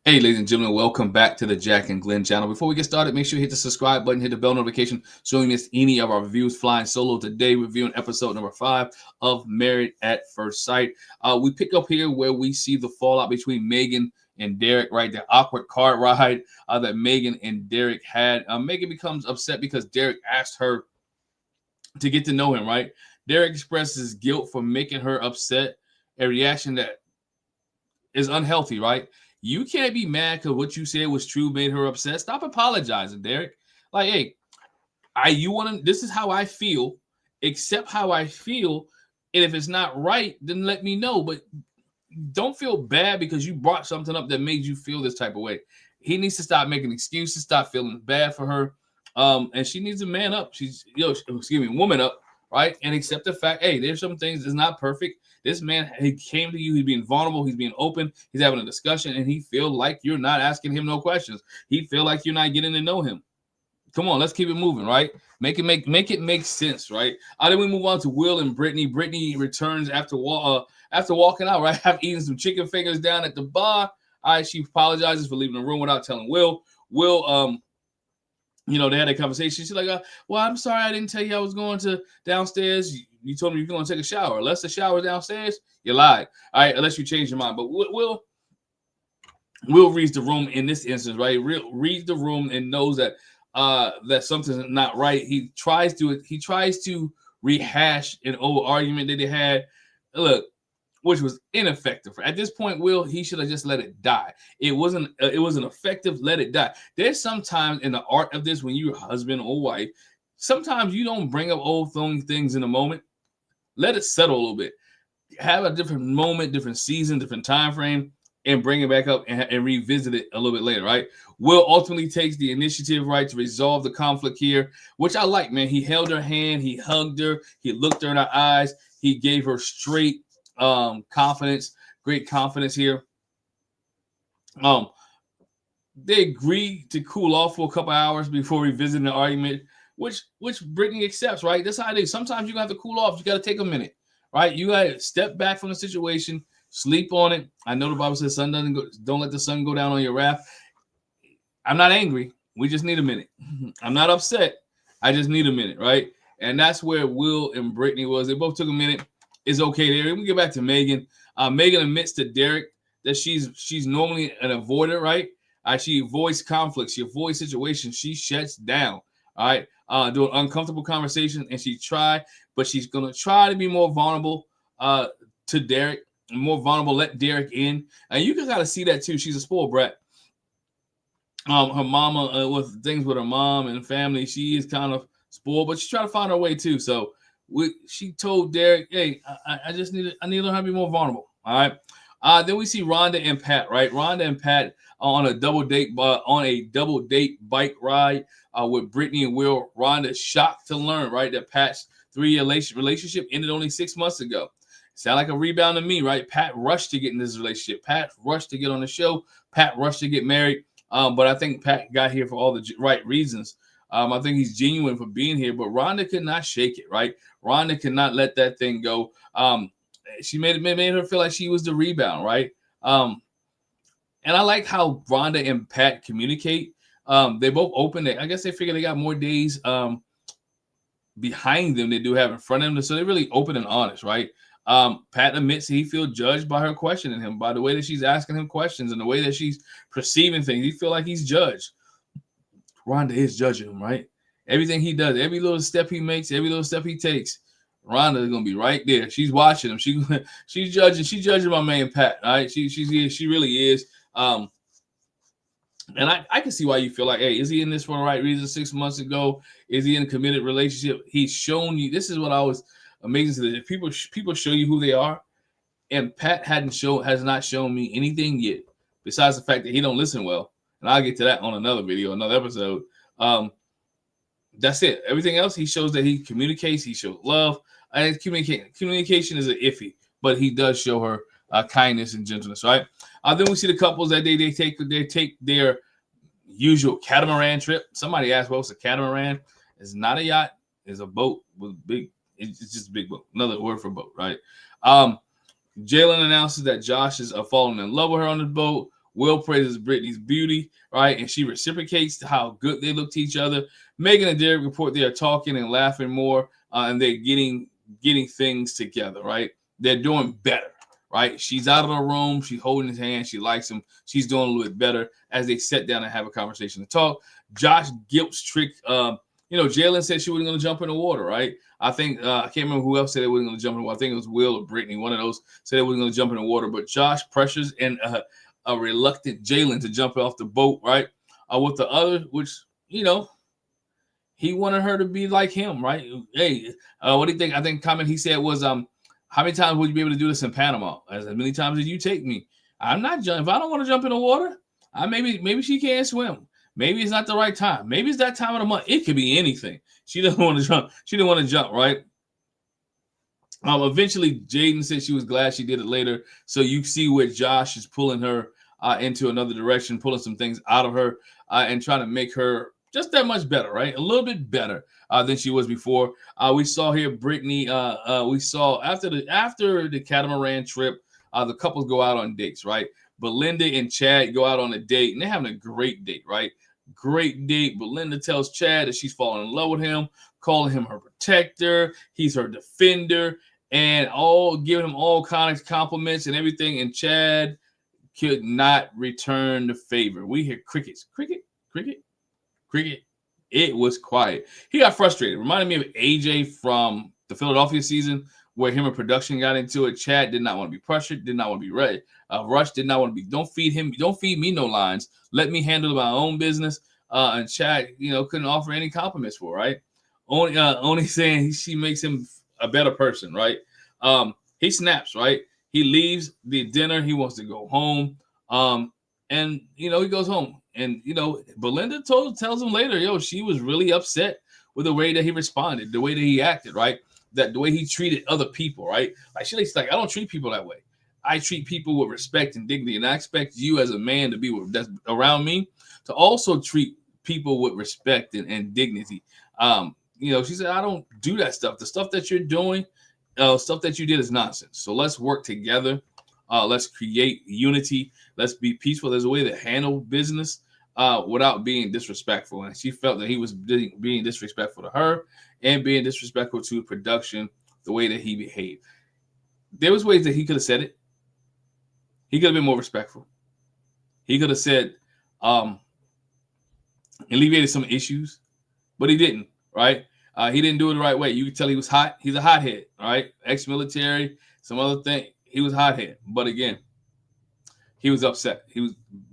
Hey, ladies and gentlemen, welcome back to the Jack and Glenn channel. Before we get started, make sure you hit the subscribe button, hit the bell notification so you don't miss any of our reviews. Flying solo today, reviewing episode number 5 of Married at First Sight. We pick up here where we see the fallout between Megan and Derek, right? The awkward car ride that Megan and Derek had. Megan becomes upset because Derek asked her to get to know him, right? Derek expresses guilt for making her upset, a reaction that is unhealthy, right? You can't be mad because what you said was true, made her upset. Stop apologizing, Derek. Like, hey, you want to, this is how I feel, accept how I feel. And if it's not right, then let me know. But don't feel bad because you brought something up that made you feel this type of way. He needs to stop making excuses, stop feeling bad for her. And she needs to man up. Woman up, right? And accept the fact, hey, there's some things that's not perfect. This man, he came to you, he's being vulnerable, he's being open, he's having a discussion, and he feel like you're not asking him no questions. He feel like you're not getting to know him. Come on, let's keep it moving, right? Make sense, right? Then we move on to Will and Britney. Britney returns after walking out, right? After eating some chicken fingers down at the bar. All right, she apologizes for leaving the room without telling Will. Will, they had a conversation. She's like, well, I'm sorry I didn't tell you I was going to downstairs. You told me you're going to take a shower. Unless the shower downstairs, you lied. All right, unless you change your mind. But Will reads the room in this instance, right? Reads the room and knows that something's not right. He tries to rehash an old argument that they had. Look, which was ineffective. At this point, Will, he should have just let it die. It wasn't effective. Let it die. There's sometimes in the art of this when you're husband or wife, sometimes you don't bring up old things in a moment. Let it settle a little bit. Have a different moment, different season, different time frame, and bring it back up and revisit it a little bit later, right? Will ultimately takes the initiative, right, to resolve the conflict here, which I like, man. He held her hand, he hugged her, he looked her in her eyes, he gave her straight confidence, great confidence here. Um, they agreed to cool off for a couple hours before revisiting the argument, which Brittany accepts, right? That's how it is. Sometimes you got to cool off. You got to take a minute, right? You got to step back from the situation, sleep on it. I know the Bible says, "Sun doesn't go, don't let the sun go down on your wrath." I'm not angry. We just need a minute. I'm not upset. I just need a minute, right? And that's where Will and Brittany was. They both took a minute. It's okay there. We get back to Megan. Megan admits to Derek that she's normally an avoider, right? She avoids conflicts. She avoids situations. She shuts down. All right, doing uncomfortable conversations, and but she's gonna try to be more vulnerable to Derek, more vulnerable. Let Derek in, and you gotta see that too. She's a spoiled brat. Her mama with things with her mom and family, she is kind of spoiled, but she's trying to find her way too. So she told Derek, "Hey, I just I need to learn how to be more vulnerable." All right. Then we see Rhonda and Pat, right? Rhonda and Pat on a double date bike ride with Brittany and Will. Rhonda shocked to learn, right, that Pat's 3-year relationship ended only 6 months ago. Sound like a rebound to me, right? Pat rushed to get in this relationship. Pat rushed to get on the show. Pat rushed to get married. But I think Pat got here for all the right reasons. I think he's genuine for being here, but Rhonda could not shake it, right? Rhonda could not let that thing go. She made her feel like she was the rebound, right? And I like how Rhonda and Pat communicate. They both open it. I guess they figure they got more days behind them they do have in front of them, so they're really open and honest, right? Pat admits he feels judged by her questioning him, by the way that she's asking him questions and the way that she's perceiving things. He feel like he's judged. Rhonda is judging him, right? Everything he does, every little step he makes, every little step he takes, Rhonda is gonna be right there. She's watching him. She's judging. She's judging my man Pat. All right, she really is. And I can see why you feel like, hey, is he in this for the right reason? 6 months ago, is he in a committed relationship? He's shown you. This is what I was amazing to this. People show you who they are, and Pat has not shown me anything yet, besides the fact that he don't listen well. And I'll get to that on another video, another episode. That's it. Everything else, he shows that he communicates. He shows love. And communication is an iffy, but he does show her kindness and gentleness, right? Then we see the couples that they take their usual catamaran trip. Somebody asked, "What's a catamaran?" It's not a yacht. It's a boat with big. It's just a big boat. Another word for boat, right? Jaylen announces that Josh is falling in love with her on the boat. Will praises Britney's beauty, right? And she reciprocates how good they look to each other. Megan and Derek report they are talking and laughing more, and they're getting things together, right? They're doing better, right? She's out of the room. She's holding his hand. She likes him. She's doing a little bit better as they sit down and have a conversation and talk. Josh guilt trick. Jaylen said she wasn't going to jump in the water, right? I think I can't remember who else said they wasn't going to jump in the water. I think it was Will or Britney. One of those said they wasn't going to jump in the water, but Josh pressures and a reluctant Jaylen to jump off the boat, right? With the other, which he wanted her to be like him, right? Hey, what do you think? I think comment he said was, how many times would you be able to do this in Panama? As many times as you take me. I'm not jumping. If I don't want to jump in the water, maybe she can't swim. Maybe it's not the right time. Maybe it's that time of the month. It could be anything. She doesn't want to jump. She didn't want to jump, right? Eventually, Jaden said she was glad she did it later. So you see where Josh is pulling her into another direction, pulling some things out of her and trying to make her just that much better, right? A little bit better than she was before. We saw here Britney. We saw after the catamaran trip, the couples go out on dates, right? Belinda and Chad go out on a date, and they're having a great date, right? Great date. Belinda tells Chad that she's falling in love with him, calling him her protector. He's her defender, and all giving him all kinds of compliments and everything. And Chad could not return the favor. We hear crickets, cricket, cricket, cricket. It was quiet. He got frustrated. Reminded me of AJ from the Philadelphia season, where him and production got into it. Chad did not want to be pressured, did not want to be ready. Rush did not want to be. Don't feed me no lines. Let me handle my own business. And Chad, couldn't offer any compliments for, right? Only saying she makes him a better person, right? He snaps, right? He leaves the dinner. He wants to go home. And he goes home. And Belinda tells him later, she was really upset with the way that he responded, the way that he acted, right? That the way he treated other people, right? Like she's like, I don't treat people that way. I treat people with respect and dignity, and I expect you as a man to be that's around me to also treat people with respect and dignity. She said, I don't do that stuff. The stuff that you're doing, stuff that you did is nonsense. So let's work together. Let's create unity. Let's be peaceful. There's a way to handle business without being disrespectful. And she felt that he was being disrespectful to her and being disrespectful to production, the way that he behaved. There was ways that he could have said it. He could have been more respectful. He could have said, alleviated some issues, but he didn't, right? He didn't do it the right way. You could tell he was hot. He's a hothead, right? Ex-military, some other thing. He was hothead. But again, he was upset.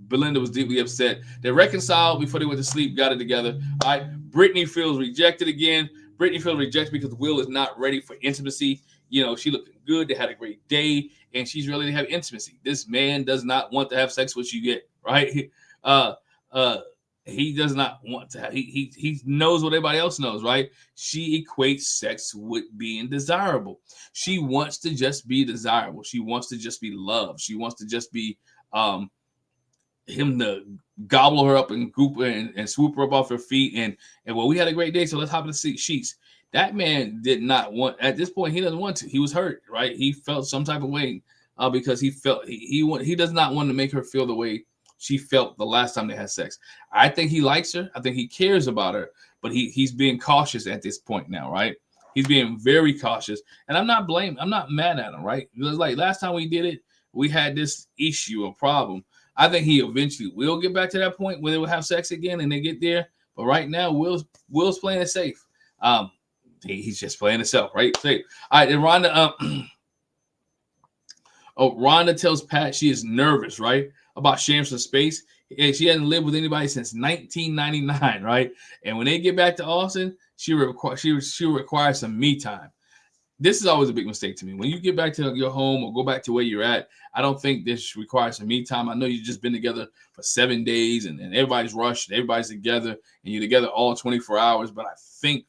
Belinda was deeply upset. They reconciled before they went to sleep, got it together. All right. Britney feels rejected again. Britney feels rejected because Will is not ready for intimacy. She looking good. They had a great day, and she's ready to have intimacy. This man does not want to have sex with you yet, right? He does not want to have. He knows what everybody else knows, right? She equates sex with being desirable. She wants to just be desirable. She wants to just be loved. She wants to just be him to gobble her up and group her and swoop her up off her feet. And well, we had a great day, so let's hop in the sheets. That man did not want, at this point, he doesn't want to. He was hurt, right? He felt some type of way because he felt he does not want to make her feel the way she felt the last time they had sex. I think he likes her. I think he cares about her, but he's being cautious at this point now, right? He's being very cautious, and I'm not mad at him, right? Because like last time we did it, we had this issue or problem. I think he eventually will get back to that point where they will have sex again and they get there. But right now, Will's playing it safe. He's just playing himself, right? Safe. All right, and Rhonda. Rhonda tells Pat she is nervous, right, about sharing some space. And she hasn't lived with anybody since 1999, right? And when they get back to Austin, she'll require some me time. This is always a big mistake to me. When you get back to your home or go back to where you're at, I don't think this requires some me time. I know you've just been together for 7 days and everybody's rushed, everybody's together, and you're together all 24 hours. But I think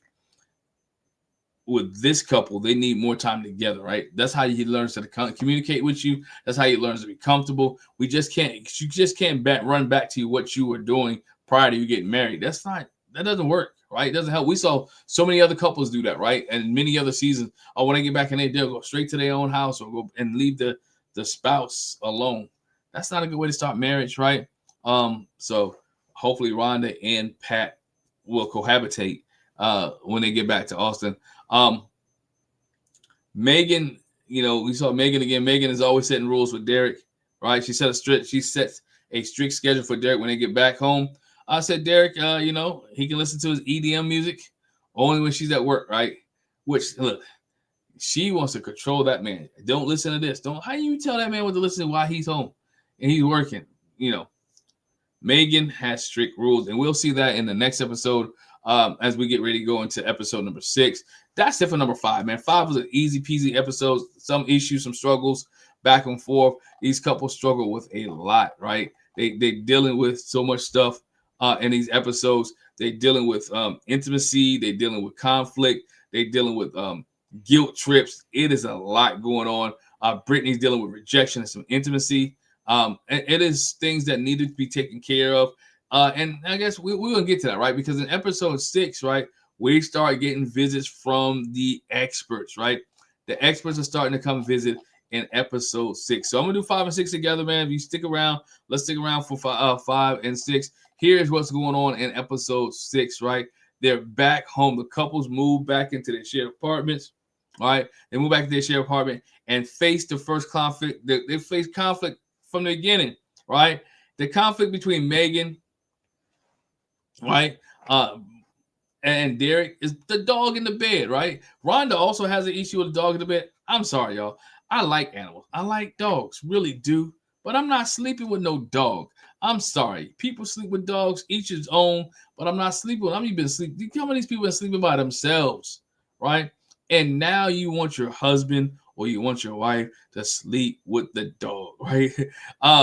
with this couple, they need more time together, right? That's how he learns to communicate with you. That's how he learns to be comfortable. You just can't run back to what you were doing prior to you getting married. That doesn't work, right? It doesn't help. We saw so many other couples do that, right? And many other seasons, when they get back in there, they'll go straight to their own house or go and leave the spouse alone. That's not a good way to start marriage, right? So hopefully Rhonda and Pat will cohabitate when they get back to Austin. Megan, we saw Megan again. Megan is always setting rules with Derek, right? She sets a strict schedule for Derek when they get back home. I said, Derek, he can listen to his EDM music only when she's at work, right? Which, look, she wants to control that man. Don't listen to this. How you tell that man what to listen to while he's home and he's working? Megan has strict rules, and we'll see that in the next episode as we get ready to go into episode number 6. That's it for number 5, man. 5 was an easy peasy episode. Some issues, some struggles, back and forth. These couples struggle with a lot, right? They dealing with so much stuff in these episodes. They're dealing with intimacy. They're dealing with conflict. They're dealing with guilt trips. It is a lot going on. Britney's dealing with rejection and some intimacy. It is things that needed to be taken care of. And I guess we're going to get to that, right? Because in episode 6, right, we start getting visits from the experts, right? The experts are starting to come visit in episode 6. So I'm going to do 5 and 6 together, man. If you stick around, let's stick around for 5 and 6. Here's what's going on in episode 6, right? They're back home. The couples move back into their shared apartments, right? They move back to their shared apartment and face the first conflict. They face conflict from the beginning, right? The conflict between Megan, right, and Derek is the dog in the bed, right? Rhonda also has an issue with the dog in the bed. I'm sorry, y'all. I like animals. I like dogs, really do. But I'm not sleeping with no dog. I'm sorry. People sleep with dogs, each his own. But I'm not sleeping with them. I've been sleeping. How many people are sleeping by themselves, right? And now you want your husband or you want your wife to sleep with the dog, right?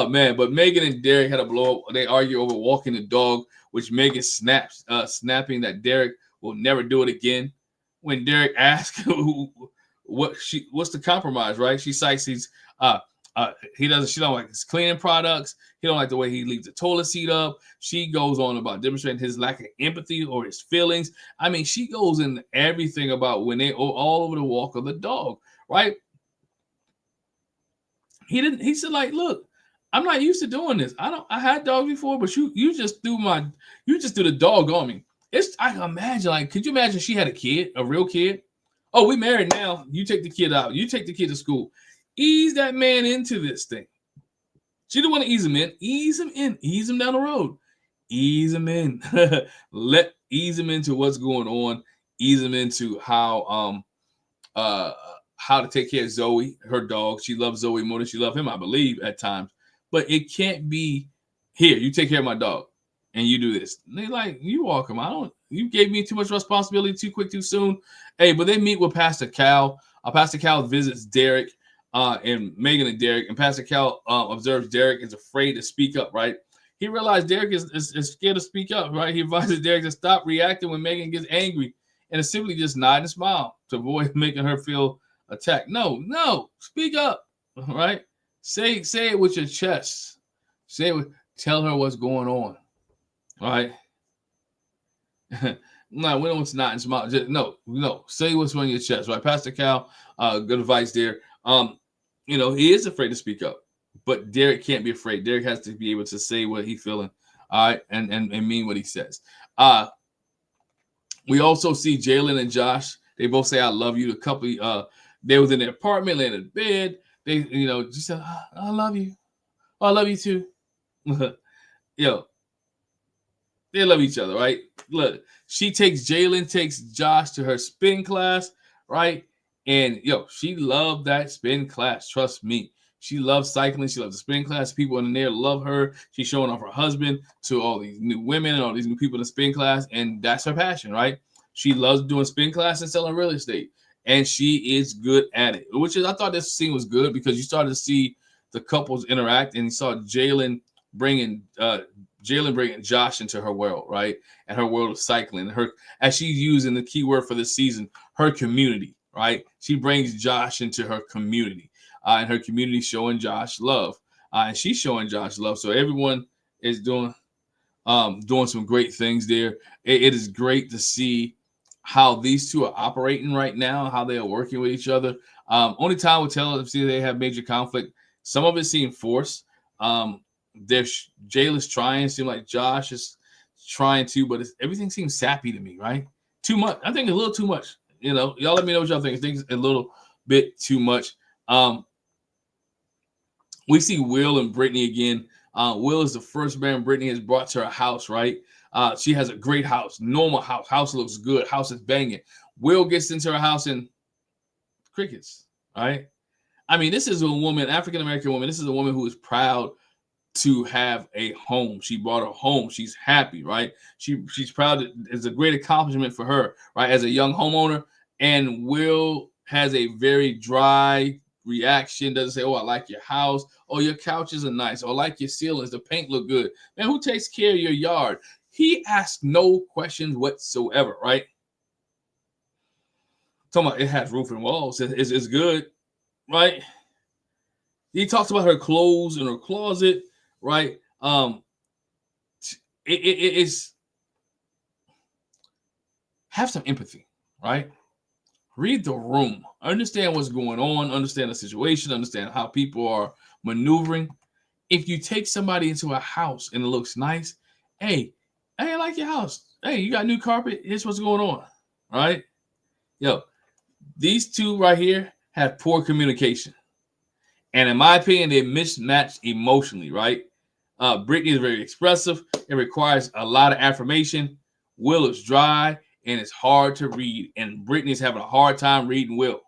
Man, but Megan and Derek had a blow up. They argue over walking the dog, which Megan snapping that Derek will never do it again. When Derek asks what's the compromise, right? She cites she don't like his cleaning products. He don't like the way he leaves the toilet seat up. She goes on about demonstrating his lack of empathy or his feelings. I mean, she goes into everything about when they all over the walk of the dog, right? He said, like, look, I'm not used to doing this. I had dogs before, but you just threw the dog on me. I can imagine, like, could you imagine she had a kid, a real kid? Oh, we married now. You take the kid out. You take the kid to school. Ease that man into this thing. She didn't want to ease him in. Ease him in. Ease him down the road. Ease him in. Ease him into what's going on. Ease him into how to take care of Zoe, her dog. She loves Zoe more than she loves him, I believe, at times. But it can't be, here, you take care of my dog and you do this. And they like, you walk him. You gave me too much responsibility too quick, too soon. Hey, but they meet with Pastor Cal. Pastor Cal visits Derek and Megan and Derek. And Pastor Cal observes Derek is afraid to speak up, right? He realized Derek is scared to speak up, right? He advises Derek to stop reacting when Megan gets angry and to simply just nod and smile to avoid making her feel attacked. No, speak up, right? Say it with your chest. Tell her what's going on, right? No, we don't not and smile. No. Say what's on your chest, right? Pastor Cal, good advice there. He is afraid to speak up, but Derek can't be afraid. Derek has to be able to say what he's feeling, all right, and mean what he says. We also see Jaylen and Josh. They both say, "I love you." The couple, they was in their apartment, laying in bed. They, just said, "I love you. Oh, I love you too." They love each other, right? Look, Jaylen takes Josh to her spin class, right? And she loved that spin class. Trust me. She loves cycling. She loves the spin class. People in there love her. She's showing off her husband to all these new women and all these new people in the spin class. And that's her passion, right? She loves doing spin class and selling real estate. And she is good at it. I thought this scene was good because you started to see the couples interact and you saw Jaylen bringing Josh into her world, right? And her world of cycling. As she's using the key word for this season, her community, right? She brings Josh into her community. And her community showing Josh love. And she's showing Josh love. So everyone is doing some great things there. It is great to see how these two are operating right now, how they are working with each other. Only time will tell if they have major conflict. Some of it seemed forced. There's Jaylen's trying. Seem like Josh is trying to, but everything seems sappy to me, right? Too much. I think a little too much. Y'all let me know what y'all think. I think it's a little bit too much. We see Will and Britney again. Will is the first man Britney has brought to her house, right? She has a great house, normal house. House looks good. House is banging. Will gets into her house and crickets, right? I mean, this is a woman, African American woman. This is a woman who is proud to have a home. She bought a home. She's happy, right? She's proud. It's a great accomplishment for her, right? As a young homeowner. And Will has a very dry reaction. Doesn't say, "Oh, I like your house. Oh, your couches are nice. Oh, I like your ceilings. The paint look good." Man, who takes care of your yard? He asks no questions whatsoever, right? Talking about it has roof and walls. It's good, right? He talks about her clothes in her closet, right? It's have some empathy, right? Read the room, understand what's going on, understand the situation, understand how people are maneuvering. If you take somebody into a house and it looks nice, hey, I like your house. Hey, you got new carpet. Here's what's going on, right? Yo, these two right here have poor communication. And in my opinion, they mismatched emotionally, right? Britney is very expressive. It requires a lot of affirmation. Will is dry and it's hard to read. And Britney's having a hard time reading Will,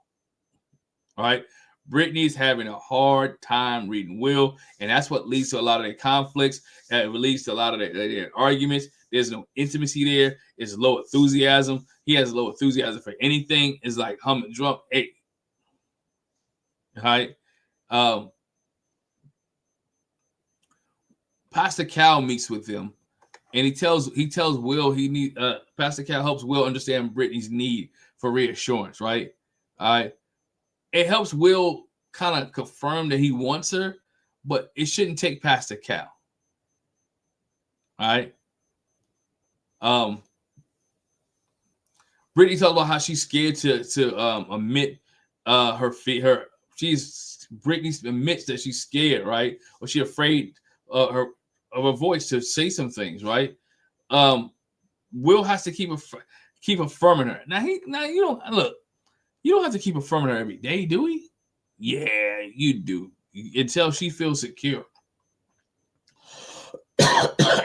right? Britney's having a hard time reading Will. And that's what leads to a lot of their conflicts. It leads to a lot of their arguments. There's no intimacy there. It's low enthusiasm. He has low enthusiasm for anything. It's like humming drum. Hey, right? Pastor Cal meets with them, and he tells Will Pastor Cal helps Will understand Britney's need for reassurance, right? All right. It helps Will kind of confirm that he wants her, but it shouldn't take Pastor Cal. All right. Britney talked about how she's scared to admit her Britney admits that she's scared, right? Or she's afraid of her voice to say some things, right? Will has to keep affirming her. Now you don't look. You don't have to keep affirming her every day, do we? Yeah, you do. Until she feels secure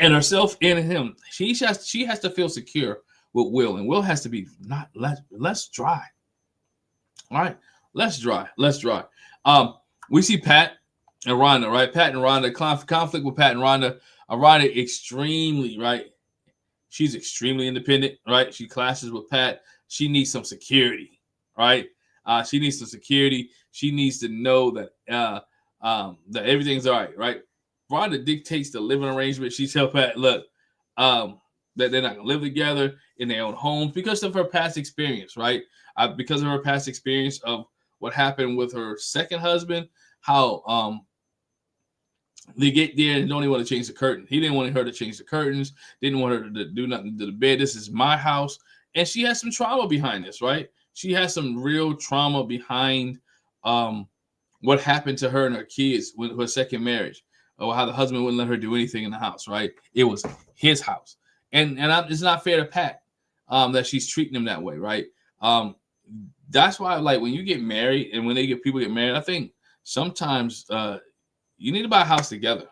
in herself and in him. She has to feel secure with Will, and Will has to be not less dry. All right, less dry. We see Pat and Rhonda, right? Pat and Rhonda conflict with Pat and Rhonda. Rhonda extremely right. She's extremely independent, right? She clashes with Pat. She needs some security, right? She needs some security. She needs to know that that everything's all right, right? Rhonda dictates the living arrangement. She tells Pat, look, that they're not gonna live together in their own homes because of her past experience, right? Because of her past experience of what happened with her second husband, how they get there and don't even want to change the curtain. He didn't want her to change the curtains, didn't want her to do nothing to the bed. This is my house. And she has some trauma behind this, right? She has some real trauma behind what happened to her and her kids with her second marriage, or how the husband wouldn't let her do anything in the house, right? It was his house. And it's not fair to Pat that she's treating him that way, right? That's why, like, when you get married and when people get married, I think sometimes you need to buy a house together.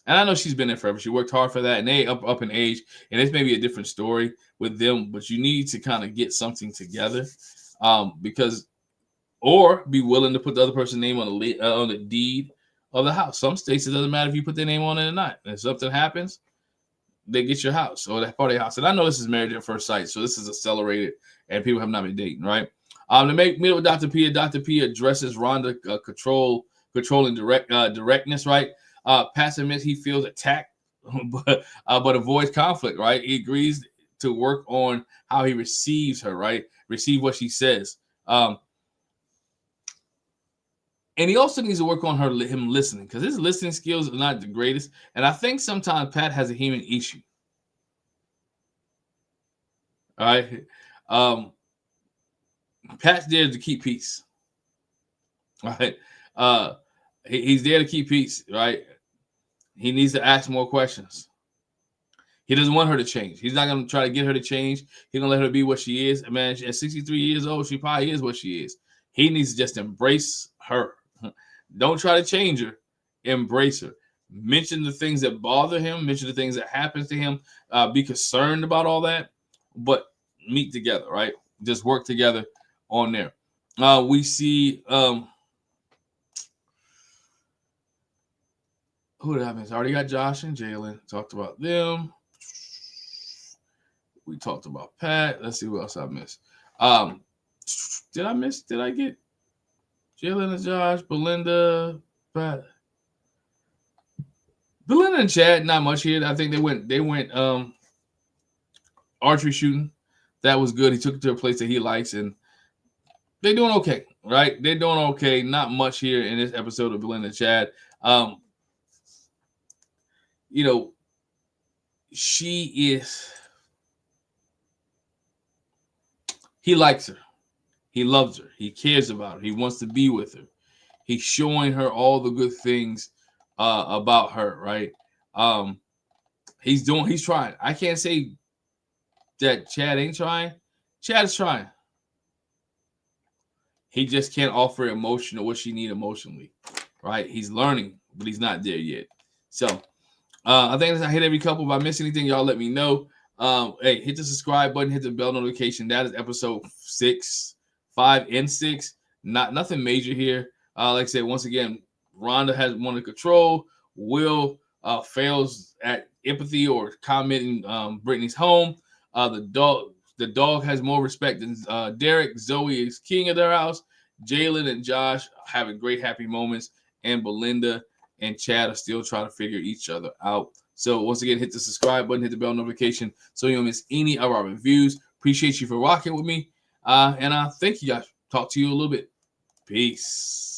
And I know she's been there forever. She worked hard for that, and they up in age, and it's maybe a different story with them. But you need to kind of get something together, because, or be willing to put the other person's name on the deed of the house. Some states it doesn't matter if you put their name on it or not. And if something happens, they get your house or that part of your house. And I know this is married at first sight, so this is accelerated, and people have not been dating, right? To make meet with Dr. P. Dr. P addresses Rhonda controlling directness, right? Pat admits he feels attacked, but avoids conflict, right? He agrees to work on how he receives her, right? Receive what she says. And he also needs to work on him listening, because his listening skills are not the greatest. And I think sometimes Pat has a human issue. All right. Pat's there to keep peace. All right. He's there to keep peace, right? He needs to ask more questions. He doesn't want her to change. He's not going to try to get her to change. He's going to let her be what she is. Man, at 63 years old, she probably is what she is. He needs to just embrace her. Don't try to change her. Embrace her. Mention the things that bother him. Mention the things that happens to him. Be concerned about all that. But meet together, right? Just work together on there. We see who did I miss? I already got Josh and Jaylen. Talked about them. We talked about Pat. Let's see what else I missed. Did I miss? Did I get Jaylen and Josh, Belinda, Pat? Belinda and Chad, not much here. I think they went archery shooting. That was good. He took it to a place that he likes, and they're doing okay, right? They're doing okay. Not much here in this episode of Belinda and Chad. You know, he likes her. He loves her. He cares about her. He wants to be with her. He's showing her all the good things about her, right? He's trying. I can't say that Chad ain't trying. Chad is trying. He just can't offer emotional what she needs emotionally, right? He's learning, but he's not there yet. So I think I hit every couple. If I miss anything, y'all let me know. Hey, hit the subscribe button, hit the bell notification. That is episode 5 and 6. Nothing major here. Like I said, once again, Rhonda has wanted control. Will fails at empathy or commenting Britney's home. The dog has more respect than Derek. Zoe is king of their house. Jaylen and Josh having great happy moments, and Belinda and Chad are still trying to figure each other out. So once again, hit the subscribe button, hit the bell notification so you don't miss any of our reviews. Appreciate you for rocking with me. And thank you guys. Talk to you a little bit. Peace.